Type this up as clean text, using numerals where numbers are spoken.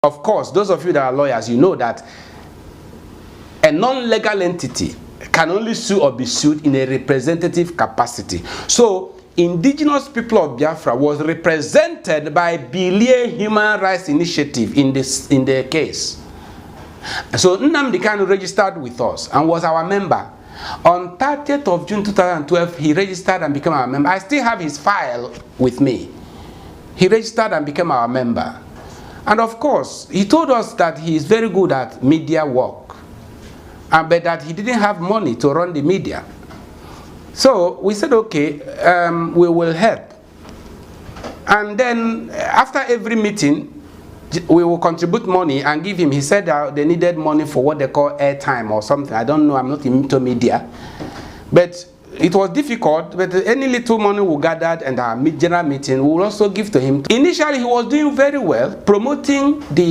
Of course, those of you that are lawyers, you know that a non-legal entity can only sue or be sued in a representative capacity. So, indigenous people of Biafra was represented by Bilie Human Rights Initiative in the case. So Nnamdi Kanu registered with us and was our member. On 30th of June 2012, he registered and became our member. I still have his file with me. He registered and became our member. And of course, he told us that he is very good at media work, but that he didn't have money to run the media. So we said, okay, we will help. And then after every meeting, we will contribute money and give him. He said that they needed money for what they call airtime or something. I don't know, I'm not into media. But it was difficult, but any little money we gathered and our general meeting, we will also give to him. Initially, he was doing very well, promoting the